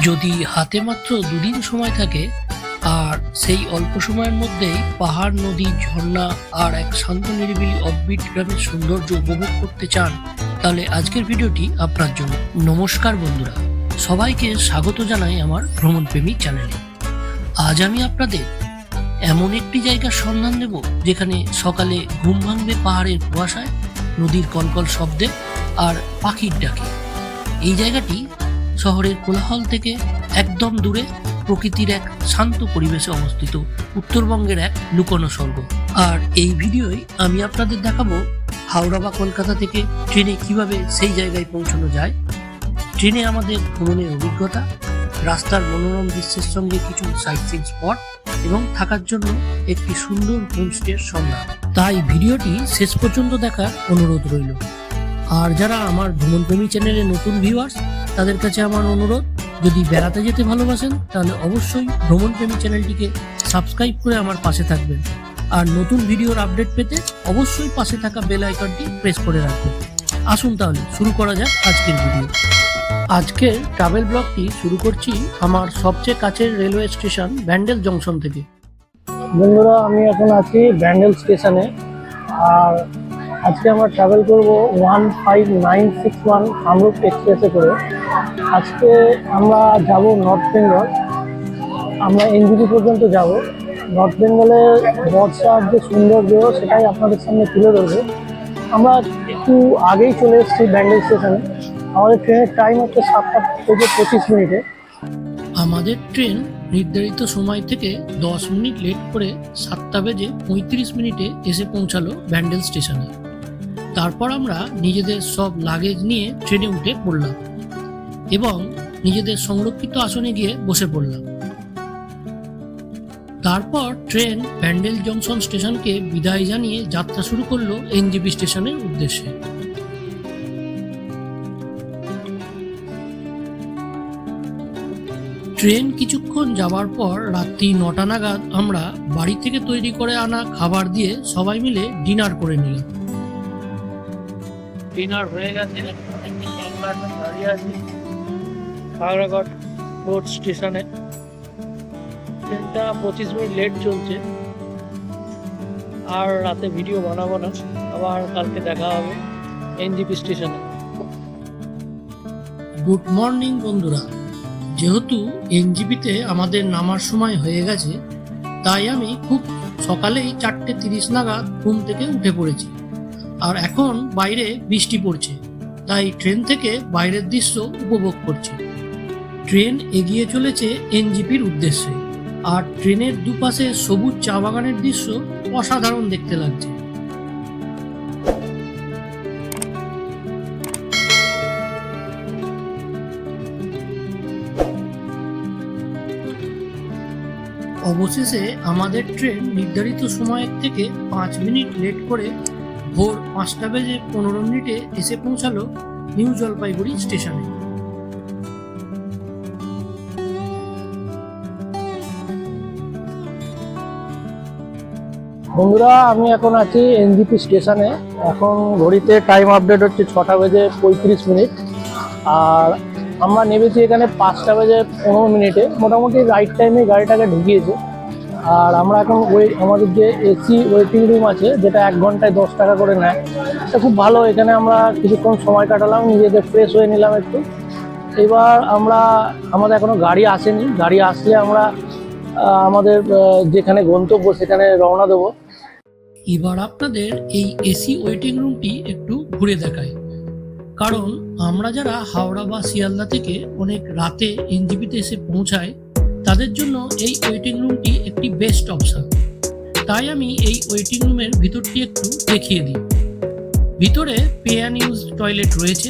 যদি হাতে মাত্র দুদিন সময় থাকে আর সেই অল্প সময়ের মধ্যেই পাহাড়, নদী, ঝর্ণা আর এক শান্ত নিরিবিলি অফবিট গ্রামের সৌন্দর্য উপভোগ করতে চান, তাহলে আজকের ভিডিওটি আপনার জন্য। নমস্কার বন্ধুরা, সবাইকে স্বাগত জানাই আমার ভ্রমণপ্রেমী চ্যানেলে। আজ আমি আপনাদের এমন একটি জায়গার সন্ধান দেব যেখানে সকালে ঘুম ভাঙবে পাহাড়ের কুয়াশায়, নদীর কলকল শব্দে আর পাখির ডাকে। এই জায়গাটি শহরের কোলাহল থেকে একদম দূরে প্রকৃতির এক শান্ত পরিবেশে অবস্থিত উত্তরবঙ্গের এক লুকোনো স্বর্গ। আর এই ভিডিওয় আমি আপনাদের দেখাবো হাওড়া বা কলকাতা থেকে ট্রেনে কিভাবে সেই জায়গায় পৌঁছানো যায়, ট্রেনে আমাদের ভ্রমণের অভিজ্ঞতা, রাস্তার মনোরম দৃশ্যের সঙ্গে কিছু সাইটসিং স্পট এবং থাকার জন্য একটি সুন্দর হোমস্টের সন্ধান। তাই ভিডিওটি শেষ পর্যন্ত দেখার অনুরোধ রইল। আর যারা আমার ভ্রমণপ্রেমী চ্যানেলে নতুন ভিউয়ার্স, তাদের কাছে আমার অনুরোধ, যদি বেড়াতে যেতে ভালোবাসেন তাহলে অবশ্যই ভ্রমণপ্রেমী চ্যানেলটিকে সাবস্ক্রাইব করে আমার পাশে থাকবেন। আর নতুন ভিডিওর আপডেট পেতে অবশ্যই পাশে থাকা বেল আইকনটি প্রেস করে রাখবেন। আসুন তাহলে শুরু করা যাক আজকের ভিডিও। আজকের ট্রাভেল ব্লগটি শুরু করছি আমার সবচেয়ে কাছের রেলওয়ে স্টেশন ব্যান্ডেল জংশন থেকে। বন্ধুরা, আমি এখন আছি ব্যান্ডেল স্টেশনে। আর আজকে আমরা ট্রাভেল করব 15961 কামরূপ এক্সপ্রেসে করে। আজকে আমরা যাব নর্থ বেঙ্গল, আমরা এনজিপি পর্যন্ত যাব। নর্থ বেঙ্গলের বর্ষার যে সৌন্দর্য সেটাই আপনাদের সামনে তুলে ধরবো। আমরা একটু আগেই চলে এসেছি ব্যান্ডেল স্টেশনে। আমাদের ট্রেনের টাইম হচ্ছে 7:25। আমাদের ট্রেন নির্ধারিত সময় থেকে 10 মিনিট লেট করে 7:35 এসে পৌঁছালো ব্যান্ডেল স্টেশনে। তারপর আমরা নিজেদের সব লাগেজ নিয়ে ট্রেনে উঠে পড়লাম এবং নিজেদের সংরক্ষিত আসনে গিয়ে বসে পড়লাম। তারপর ট্রেন ব্যান্ডেল জংশন স্টেশনকে বিদায় জানিয়ে যাত্রা শুরু করলো এনজিপি স্টেশনের উদ্দেশ্যে। ট্রেন কিছুক্ষণ যাওয়ার পর রাত্রি 9টা নাগাদ আমরা বাড়ি থেকে তৈরি করে আনা খাবার দিয়ে সবাই মিলে ডিনার করে নিলাম। ডিনার হয়ে গেছে, দাঁড়িয়ে আছি খাগড়াঘাট রোড স্টেশনে। ট্রেনটা 25 মিনিট লেট চলছে। আর রাতে ভিডিও বানাবো না, আবার কালকে দেখা হবে এনজিপি স্টেশনে। গুড মর্নিং বন্ধুরা, যেহেতু এনজিপিতে আমাদের নামার সময় হয়ে গেছে, তাই আমি খুব সকালেই 4:30 নাগাদ ঘুম থেকে উঠে পড়েছি। আর এখন বাইরে বৃষ্টি পড়ছে, তাই ট্রেন থেকে বাইরের দৃশ্য উপভোগ করছি। ট্রেন এগিয়ে চলেছে এনজিপির উদ্দেশ্যে, আর ট্রেনের দুপাশে সবুজ চা বাগানের দৃশ্য অসাধারণ দেখতে লাগছে। অবশেষে আমাদের ট্রেন নির্ধারিত সময়ের থেকে 5 মিনিট লেট করে ভোর 5:15 এসে পৌঁছালো নিউ জলপাইগুড়ি স্টেশনে। বন্ধুরা, আমি এখন আছি এনজিপি স্টেশনে। এখন ঘড়িতে টাইম আপডেট হচ্ছে 6:35। আর আমরা নেমেছি এখানে 5:15। মোটামুটি রাইট টাইমে গাড়িটাকে ঢুকিয়েছে। আর আমরা এখন আমাদের যে এসি ওয়েটিং রুম আছে, যেটা 1 ঘন্টায় 10 টাকা করে নেয়, সেটা খুব ভালো। এখানে আমরা কিছুক্ষণ সময় কাটালাম, নিজেদের ফ্রেশ হয়ে নিলাম একটু। এবার আমাদের এখনো গাড়ি আসেনি, গাড়ি আসলে আমরা আমাদের যেখানে গন্তব্য সেখানে রওনা দেবো। এবার আপনাদের এই এসি ওয়েটিং রুমটি একটু ঘুরে দেখায়, কারণ আমরা যারা হাওড়া বা শিয়ালদা থেকে অনেক রাতে এনজিপিতে এসে পৌঁছায়, তাদের জন্য এই ওয়েটিং রুমটি একটি বেস্ট অপশন। তাই আমি এই ওয়েটিং রুমের ভিতরটি একটু দেখিয়ে দিই। ভিতরে পে অ্যান্ড ইউজ টয়লেট রয়েছে,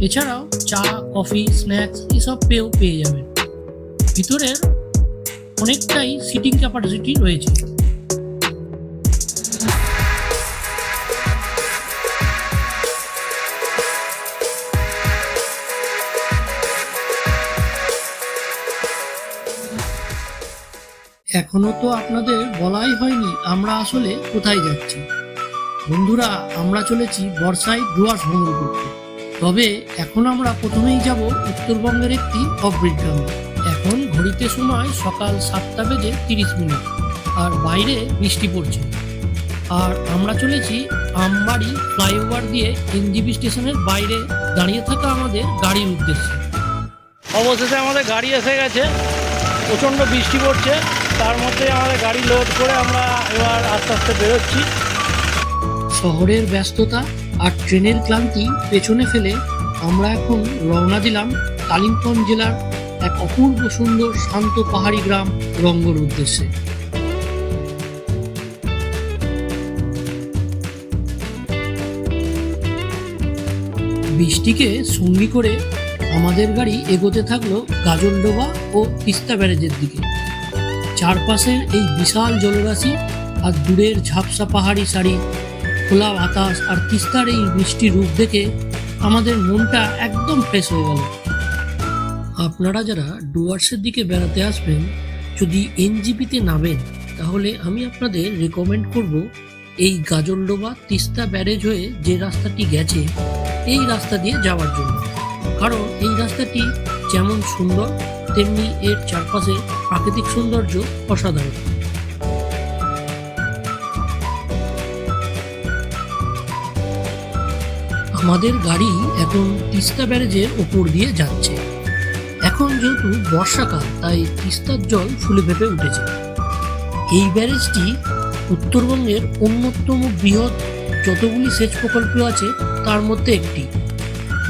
এছাড়াও চা, কফি, স্ন্যাক্স এসব পেয়ে যাবেন। ভিতরের অনেকটাই সিটিং ক্যাপাসিটি রয়েছে। এখনো তো আপনাদের বলাই হয়নি আমরা আসলে কোথায় যাচ্ছি। বন্ধুরা, আমরা চলেছি বর্ষায় ডুয়ার্স ভ্রমণ করতে। তবে এখন আমরা প্রথমেই যাব উত্তরবঙ্গের একটি অফবিট গ্রামে। এখন ঘড়িতে সময় সকাল 7:30 আর বাইরে বৃষ্টি পড়ছে। আর আমরা চলেছি আমবাড়ি ফ্লাইওভার দিয়ে এনজিপি স্টেশনের বাইরে দাঁড়িয়ে থাকা আমাদের গাড়ির উদ্দেশ্যে। অবশেষে আমাদের গাড়ি এসে গেছে। প্রচণ্ড বৃষ্টি পড়ছে, তার মধ্যে আমাদের গাড়ি লোড করে আমরা এবার আস্তে আস্তে বেরোচ্ছি। শহরের ব্যস্ততা আর ট্রেনের ক্লান্তি পেছনে ফেলে আমরা এখন রওনা দিলাম কালিম্পং জেলার এক অপূর্ব সুন্দর শান্ত পাহাড়ি গ্রাম রঙ্গর উদ্দেশ্যে। বৃষ্টিকে সঙ্গী করে আমাদের গাড়ি এগোতে থাকলো গাজলডোবা ও তিস্তা ব্যারেজের দিকে। চারপাশের এই বিশাল জলরাশি আর দূরের ঝাপসা পাহাড়ি সারি, খোলা বাতাস আর তিস্তার এই মিষ্টি রূপ দেখে আমাদের মনটা একদম ফ্রেশ হয়ে গেল। আপনারা যারা ডুয়ার্সের দিকে বেড়াতে আসবেন, যদি এনজিপিতে নামেন, তাহলে আমি আপনাদের রেকমেন্ড করব এই গাজলডোবা তিস্তা ব্যারেজ হয়ে যে রাস্তাটি গেছে এই রাস্তা দিয়ে যাওয়ার জন্য। কারণ এই রাস্তাটি যেমন সুন্দর, তেমনি এর চারপাশে প্রাকৃতিক সৌন্দর্য অসাধারণ। আমাদের গাড়ি এখন তিস্তা ব্যারেজের ওপর দিয়ে যাচ্ছে। এখন যেহেতু বর্ষাকাল, তাই তিস্তার জল ফুলে ফেঁপে উঠেছে। এই ব্যারেজটি উত্তরবঙ্গের অন্যতম বৃহৎ যতগুলি সেচ প্রকল্প আছে তার মধ্যে একটি।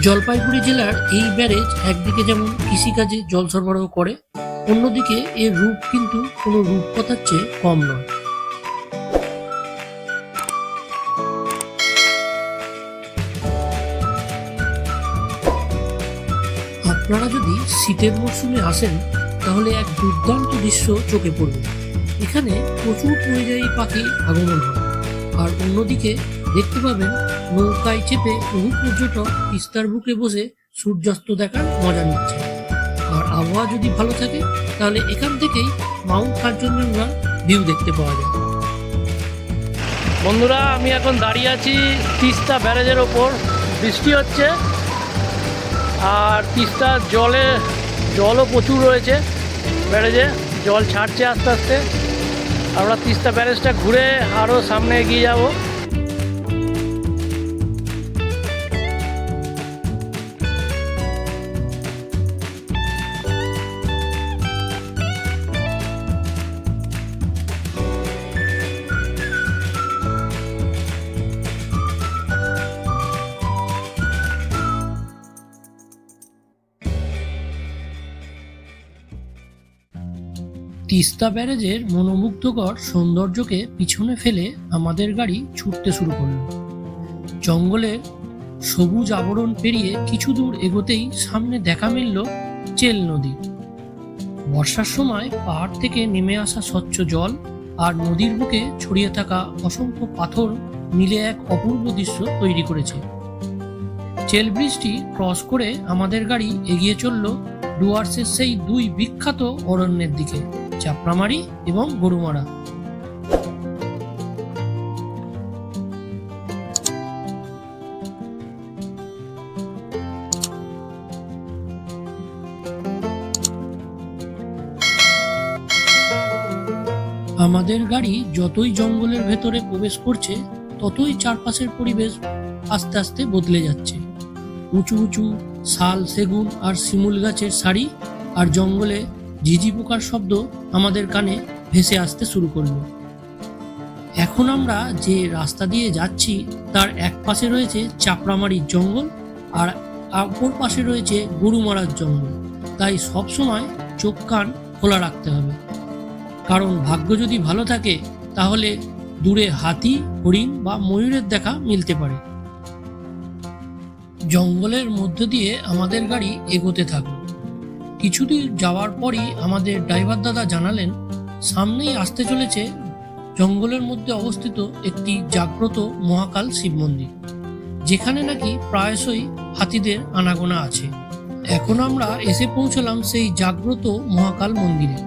জলপাইগুড়ি জেলার এই ব্যারেজ একদিকে যেমন কৃষিকাজে জল সরবরাহ করে, অন্যদিকে এর রূপ কিন্তু কোনো রূপকথার চেয়ে কম নয়। আপনারা যদি শীতের মরশুমে আসেন, তাহলে এক দুর্দান্ত দৃশ্য চোখে পড়বে। এখানে প্রচুর পরিযায়ী পাখি আগমন হয়, আর অন্যদিকে দেখতে পাবেন নৌকায় চেপে বহু পর্যটক তিস্তার বুকে বসে সূর্যাস্ত দেখার মজা নিচ্ছে। আর আবহাওয়া যদি ভালো থাকে, তাহলে এখান থেকেই মাউন্ট কাঞ্চনজঙ্ঘার ভিউ দেখতে পাওয়া যায়। বন্ধুরা, আমি এখন দাঁড়িয়ে আছি তিস্তা ব্যারেজের ওপর। বৃষ্টি হচ্ছে আর তিস্তার জলও প্রচুর রয়েছে ব্যারেজে। জল ছাড়ছে আস্তে আস্তে। আমরা তিস্তা ব্যারেজটা ঘুরে আরও সামনে এগিয়ে যাব। তিস্তা ব্যারেজের মনোমুগ্ধকর সৌন্দর্যকে পিছনে ফেলে আমাদের গাড়ি ছুটতে শুরু করল। জঙ্গলের সবুজ আবরণ পেরিয়ে কিছু দূর এগোতেই সামনে দেখা মিলল চেল নদী। বর্ষার সময় পাহাড় থেকে নেমে আসা স্বচ্ছ জল আর নদীর বুকে ছড়িয়ে থাকা অসংখ্য পাথর মিলে এক অপূর্ব দৃশ্য তৈরি করেছে। চেল ব্রিজটি ক্রস করে আমাদের গাড়ি এগিয়ে চলল ডুয়ার্সের সেই দুই বিখ্যাত অরণ্যের দিকে, চাপড়ামারি এবং গরুমারা। আমাদের গাড়ি যতই জঙ্গলের ভেতরে প্রবেশ করছে, ততই চারপাশের পরিবেশ আস্তে আস্তে বদলে যাচ্ছে। উঁচু উঁচু শাল, সেগুন আর শিমুল গাছের সারি আর জঙ্গলে ঝিঝি পোকার শব্দ আমাদের কানে ভেসে আসতে শুরু করলো। এখন আমরা যে রাস্তা দিয়ে যাচ্ছি তার এক পাশে রয়েছে চাপড়ামারির জঙ্গল আর অপর পাশে রয়েছে গরুমারার জঙ্গল। তাই সবসময় চোখ কান খোলা রাখতে হবে, কারণ ভাগ্য যদি ভালো থাকে তাহলে দূরে হাতি, হরিণ বা ময়ূরের দেখা মিলতে পারে। জঙ্গলের মধ্য দিয়ে আমাদের গাড়ি এগোতে থাকলো। কিছুদূর যাওয়ার পরই আমাদের ড্রাইভার দাদা জানালেন সামনেই আসতে চলেছে জঙ্গলের মধ্যে অবস্থিত একটি জাগ্রত মহাকাল শিব মন্দির, যেখানে নাকি প্রায়শই হাতিদের আনাগোনা আছে। এখন আমরা এসে পৌঁছলাম সেই জাগ্রত মহাকাল মন্দিরে।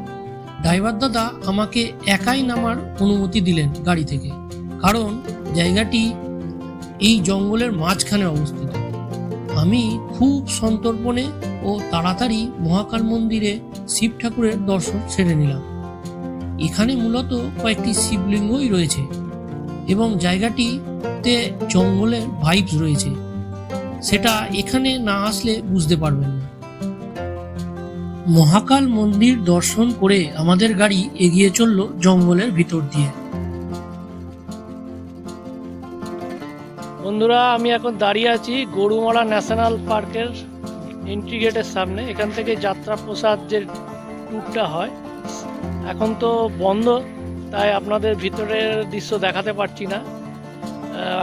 ড্রাইভার দাদা আমাকে একাই নামার অনুমতি দিলেন গাড়ি থেকে, কারণ জায়গাটি এই জঙ্গলের মাঝখানে অবস্থিত। আমি খুব সন্তর্পণে ও ও তাড়াতাড়ি মহাকাল মন্দিরে শিব ঠাকুরের দর্শন সেরে নিলাম। এখানে মূলত কয়েকটি শিবলিঙ্গই রয়েছে এবং জায়গাটিতে জঙ্গলের ভাইবস রয়েছে, সেটা এখানে না আসলে বুঝতে পারবেন না। মহাকাল মন্দির দর্শন করে আমাদের গাড়ি এগিয়ে চলল জঙ্গলের ভিতর দিয়ে। বন্ধুরা, আমি এখন দাঁড়িয়ে আছি গরুমারা ন্যাশনাল পার্কের এন্ট্রি গেটের সামনে। এখান থেকে যাত্রা প্রসাদ যে ট্যুরটা হয় এখন তো বন্ধ, তাই আপনাদের ভিতরের দৃশ্য দেখাতে পারছি না।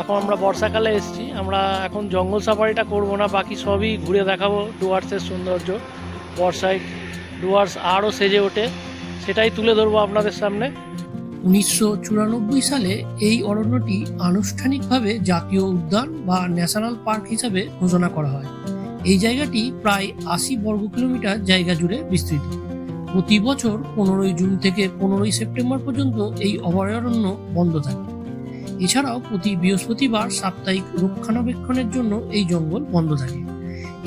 এখন আমরা বর্ষাকালে এসেছি, আমরা এখন জঙ্গল সাফারিটা করব না, বাকি সবই ঘুরে দেখাবো। ডুয়ার্সের সৌন্দর্য, বর্ষায় ডুয়ার্স আরও সেজে ওঠে, সেটাই তুলে ধরবো আপনাদের সামনে। 1994 সালে এই অরণ্যটি আনুষ্ঠানিকভাবে জাতীয় উদ্যান বা ন্যাশনাল পার্ক হিসাবে ঘোষণা করা হয়। এই জায়গাটি প্রায় 80 বর্গ কিলোমিটার জায়গা জুড়ে বিস্তৃত। প্রতি বছর 15 জুন থেকে 15 সেপ্টেম্বর পর্যন্ত এই অভয়ারণ্য বন্ধ থাকে। এছাড়াও প্রতি বৃহস্পতিবার সাপ্তাহিক রক্ষণাবেক্ষণের জন্য এই জঙ্গল বন্ধ থাকে।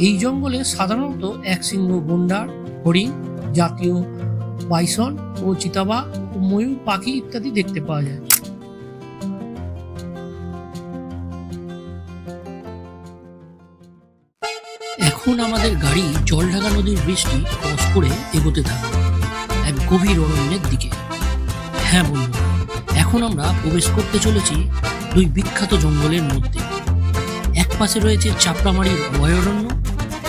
এই জঙ্গলে সাধারণত একশৃঙ্গ গন্ডার, হরিণ, জাতীয় বাইসন ও চিতাবাঘ ও ময়ূর পাখি ইত্যাদি দেখতে পাওয়া যায়। এখন আমাদের গাড়ি জলঢাকা নদীর বৃষ্টি ক্রস করে এগোতে থাকে এক গভীর অরণ্যের দিকে। হ্যাঁ বন্ধু, এখন আমরা প্রবেশ করতে চলেছি দুই বিখ্যাত জঙ্গলের মধ্যে। এক পাশে রয়েছে চাপড়ামারির অভয়ারণ্য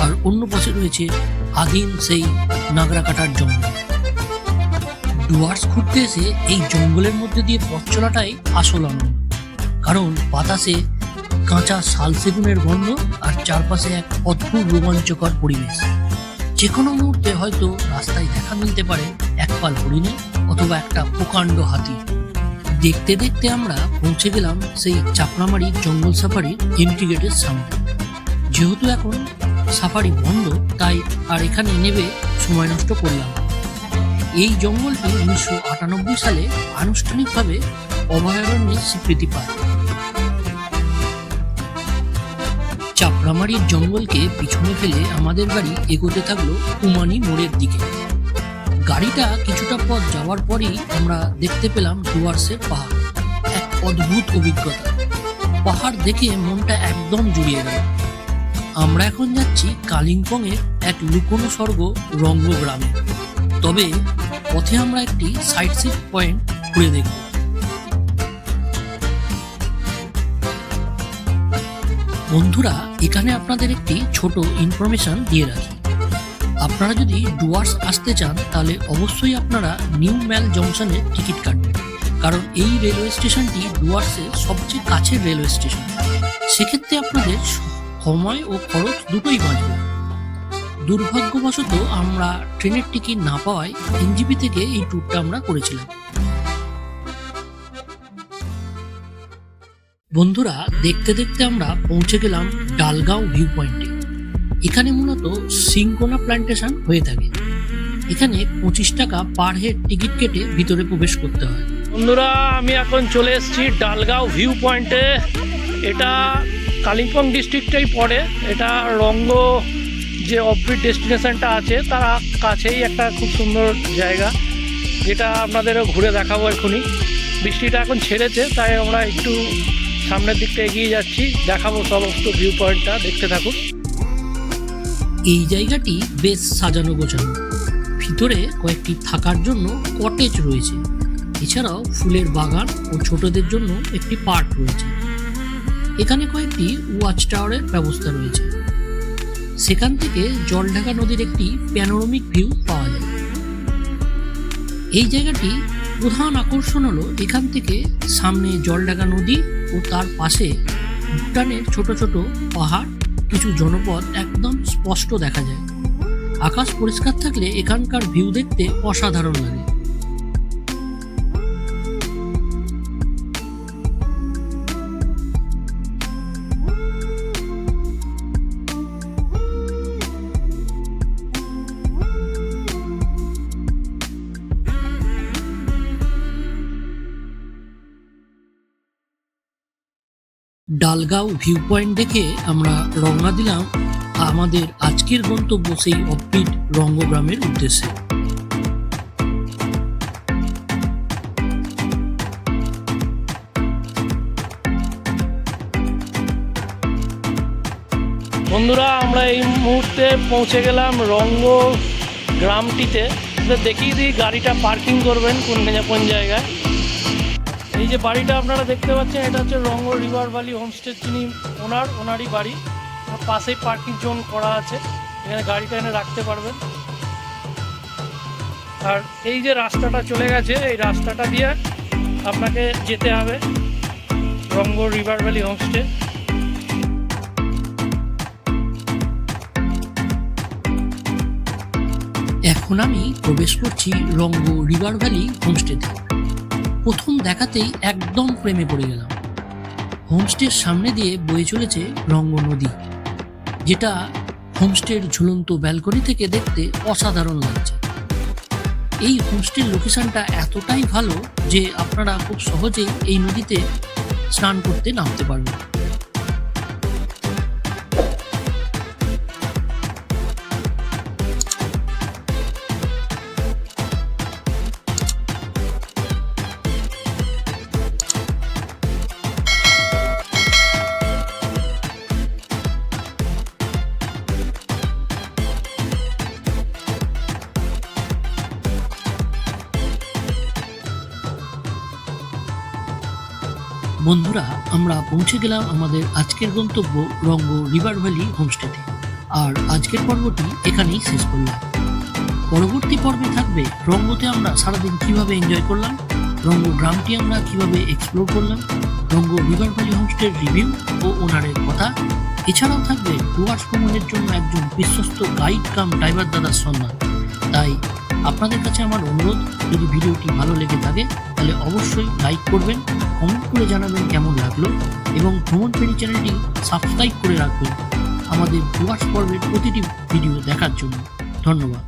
আর অন্য পাশে রয়েছে আদিম সেই নাগরাকাটার জঙ্গল। ডুয়ার্স ঘুরতে এসে এই জঙ্গলের মধ্যে দিয়ে পথ চলাটাই আসল আনন্দ, কারণ বাতাসে কাঁচা শাল সেগুনের গন্ধ আর চারপাশে এক অদ্ভুত রোমাঞ্চকর পরিবেশ। যে কোনো মুহূর্তে হয়তো রাস্তায় দেখা মিলতে পারে এক পাল হরিণে অথবা একটা প্রকাণ্ড হাতি। দেখতে দেখতে আমরা পৌঁছে গেলাম সেই চাপড়ামারি জঙ্গল সাফারির এন্ট্রি গেটের সামনে। যেহেতু এখন সাফারি বন্ধ, তাই আর এখানে নেবে সময় নষ্ট করলাম। এই জঙ্গলটি 1998 সালে আনুষ্ঠানিকভাবে অভয়ারণ্যের স্বীকৃতি পায়। চাপড়ামারির জঙ্গলকে পিছনে ফেলে আমাদের গাড়ি এগোতে থাকলো কুমানি মোড়ের দিকে। গাড়িটা কিছুটা পথ যাওয়ার পরেই আমরা দেখতে পেলাম ডুয়ার্সের পাহাড়। এক অদ্ভুত অভিজ্ঞতা, পাহাড় দেখে মনটা একদম জুড়িয়ে গেল। আমরা এখন যাচ্ছি কালিম্পংয়ের এক লুকোনো স্বর্গ রঙ্গ গ্রামে। তবে পথে আমরা একটি সাইট সিন পয়েন্ট ঘুরে দেখব। বন্ধুরা, এখানে আপনাদের একটি ছোট ইনফরমেশন দিয়ে রাখি। আপনারা যদি ডুয়ার্স আসতে চান তাহলে অবশ্যই আপনারা নিউ ম্যাল জংশনের টিকিট কাটবেন, কারণ এই রেলওয়ে স্টেশনটি ডুয়ার্সের সবচেয়ে কাছের রেলওয়ে স্টেশন। সেক্ষেত্রে আপনাদের সময় ও খরচ দুটোই বাঁচবে। দুর্ভাগ্যবশত আমরা ট্রেনের টিকিট না পাওয়ায় এনজিপি থেকে এই ট্যুরটা আমরা করেছিলাম। বন্ধুরা, দেখতে দেখতে আমরা পৌঁছে গেলাম ডালগাঁও ভিউ পয়েন্টে। এখানে মূলত সিংকোনা প্ল্যান্টেশন হয়ে থাকে। এখানে 25 টাকা পার হেড টিকিট কেটে ভিতরে প্রবেশ করতে হয়। বন্ধুরা, আমি এখন চলে এসেছি ডালগাঁও ভিউ পয়েন্টে। এটা কালিম্পং ডিস্ট্রিক্টেই পড়ে। এটা রঙ্গ যে অফবিট ডেস্টিনেশনটা আছে তার কাছেই একটা খুব সুন্দর জায়গা, যেটা আপনাদেরও ঘুরে দেখাবো এখনই। বৃষ্টিটা এখন ছেড়েছে, তাই আমরা একটু সামনের দিকটা এগিয়ে যাচ্ছি, দেখাবো সমস্ত ভিউ পয়েন্টটা, দেখতে থাকুন। এই জায়গাটি বেশ সাজানো গোছানো। ভিতরে কয়েকটি থাকার জন্য কটেজ রয়েছে। এছাড়াও ফুলের বাগান ও ছোটদের জন্য একটি পার্ক রয়েছে। এখানে কয়েকটি ওয়াচ টাওয়ারের ব্যবস্থা রয়েছে। সেখান থেকে জলঢাকা নদীর একটি প্যানোরামিক ভিউ পাওয়া যায়। এই জায়গাটি প্রধান আকর্ষণ হলো এখান থেকে সামনে জলঢাকা নদী ও তার পাশে ভুটানের ছোট ছোট পাহাড়, কিছু জনপদ একদম স্পষ্ট দেখা যায়। আকাশ পরিষ্কার থাকলে এখানকার ভিউ দেখতে অসাধারণ লাগে। ডালগাঁও ভিউ পয়েন্ট দেখে আমরা রওনা দিলাম আমাদের আজকের গন্তব্য সেই অফবিট রঙ্গ গ্রামের উদ্দেশ্যে। বন্ধুরা, আমরা এই মুহূর্তে পৌঁছে গেলাম রঙ্গ গ্রামটিতে। দেখিয়ে দিই গাড়িটা পার্কিং করবেন কোন জায়গায়। এই যে বাড়িটা আপনারা দেখতে পাচ্ছেন, এটা হচ্ছে রঙ্গ রিভার ভ্যালি হোমস্টে, যিনি ওনারই বাড়ি। পাশেই পার্কিং জোন করা আছে, এখানে গাড়িটা এনে রাখতে পারবেন। আর এই যে রাস্তাটা চলে গেছে, এই রাস্তাটা দিয়ে আপনাকে যেতে হবে রঙ্গ রিভার ভ্যালি হোমস্টে। এখন আমি প্রবেশ করছি রঙ্গ রিভার ভ্যালি হোমস্টেতে। প্রথম দেখাতেই একদম প্রেমে পড়ে গেলাম। হোমস্টের সামনে দিয়ে বয়ে চলেছে রঙ্গ নদী, যেটা হোমস্টের ঝুলন্ত ব্যালকনি থেকে দেখতে অসাধারণ লাগছে। এই হোমস্টের লোকেশনটা এতটাই ভালো যে আপনারা খুব সহজেই এই নদীতে স্নান করতে নামতে পারবেন। বন্ধুরা, আমরা পৌঁছে গেলাম আমাদের আজকের গন্তব্য রঙ্গ রিভার ভ্যালি হোমস্টেতে। আর আজকের পর্বটি এখানেই শেষ করলাম। পরবর্তী পর্বে থাকবে রঙ্গতে আমরা সারাদিন কিভাবে এনজয় করলাম, রঙ্গ গ্রামটি আমরা কিভাবে এক্সপ্লোর করলাম, রঙ্গ রিভার ভ্যালি হোমস্টের রিভিউ ও ওনারের কথা। এছাড়াও থাকবে ডুয়ার্স ভ্রমণের জন্য একজন বিশ্বস্ত গাইড কাম ড্রাইভার দাদার সন্ধান। তাই আপনাদের কাছে আমার অনুরোধ, যদি ভিডিওটি ভালো লেগে থাকে তাহলে অবশ্যই লাইক করবেন, কমেন্ট করে জানাবেন কেমন লাগলো এবং ভ্রমণ ফেরি চ্যানেলটি সাবস্ক্রাইব করে রাখবেন আমাদের ডুয়ার্স পর্বের প্রতিটি ভিডিও দেখার জন্য। ধন্যবাদ।